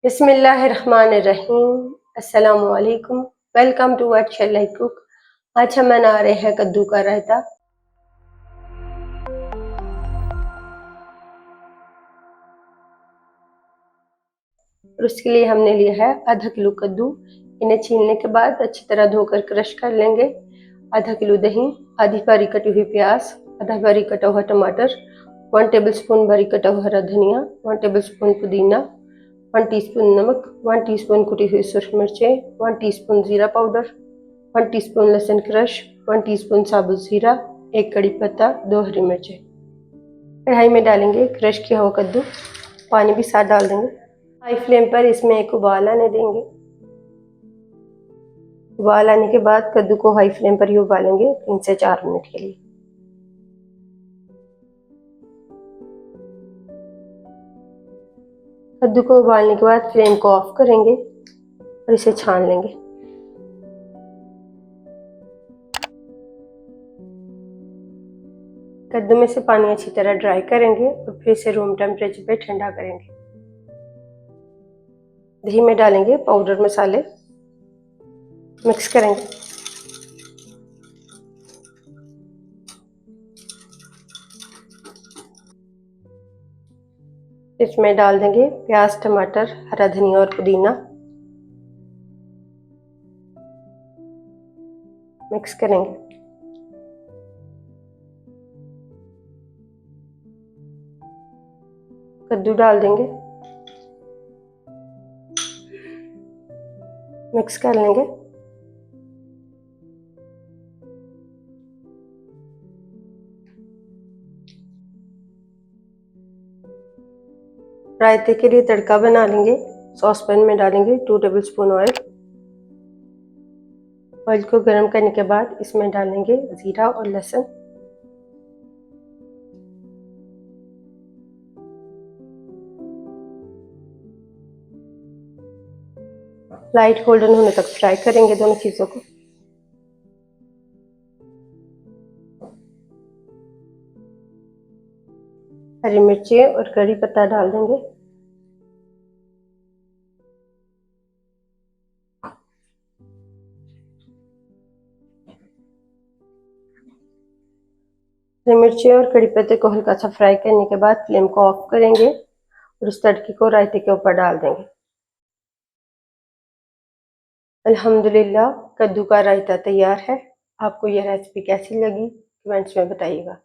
बिस्मिल्लाहिर्रहमानिर्रहीम। अस्सलामु अलैकुम। Welcome to word cook. आज हम बना रहे हैं कद्दू का रायता। और उसके लिए हमने लिया है आधा किलो कद्दू। इन्हें छीलने के बाद अच्छी तरह धोकर क्रश कर लेंगे। आधा किलो दही, आधी बारीक कटी हुई प्याज, आधा बारीक कटा हुआ टमाटर, 1 टेबलस्पून बारीक कटा हुआ हरा धनिया, 1 टेबलस्पून पुदीना, 1 टीस्पून नमक, 1 टीस्पून कुटी हुई सूरख मिर्चें, 1 टीस्पून जीरा पाउडर, 1 टीस्पून लहसुन क्रश, 1 टीस्पून साबुत जीरा, 1 कड़ी पत्ता, 2 हरी मिर्चें। कढ़ाई में डालेंगे क्रश किया हुआ कद्दू, पानी भी साथ डाल देंगे। हाई फ्लेम पर इसमें एक उबाल आने देंगे। उबाल आने के बाद कद्दू को हाई फ्लेम पर ही उबालेंगे 3 से 4 मिनट के लिए। कद्दू को उबालने के बाद फ्लेम को ऑफ करेंगे और इसे छान लेंगे। कद्दू में से पानी अच्छी तरह ड्राई करेंगे और फिर इसे रूम टेम्परेचर पे ठंडा करेंगे। दही में डालेंगे पाउडर मसाले, मिक्स करेंगे। इसमें डाल देंगे प्याज, टमाटर, हरा धनिया और पुदीना, मिक्स करेंगे। कद्दू डाल देंगे, मिक्स कर लेंगे। रायते के लिए तड़का बना लेंगे। सॉस पैन में डालेंगे 2 टेबलस्पून ऑयल। ऑयल को गर्म करने के बाद इसमें डालेंगे जीरा और लहसुन। लाइट गोल्डन होने तक फ्राई करेंगे दोनों चीज़ों को। हरी मिर्चें और कड़ी पत्ता डाल देंगे। हरी मिर्चें और कड़ी पत्ते को हल्का सा फ्राई करने के बाद फ्लेम को ऑफ करेंगे और उस तड़के को रायते के ऊपर डाल देंगे। अल्हम्दुलिल्लाह, कद्दू का रायता तैयार है। आपको यह रेसिपी कैसी लगी कमेंट्स में बताइएगा।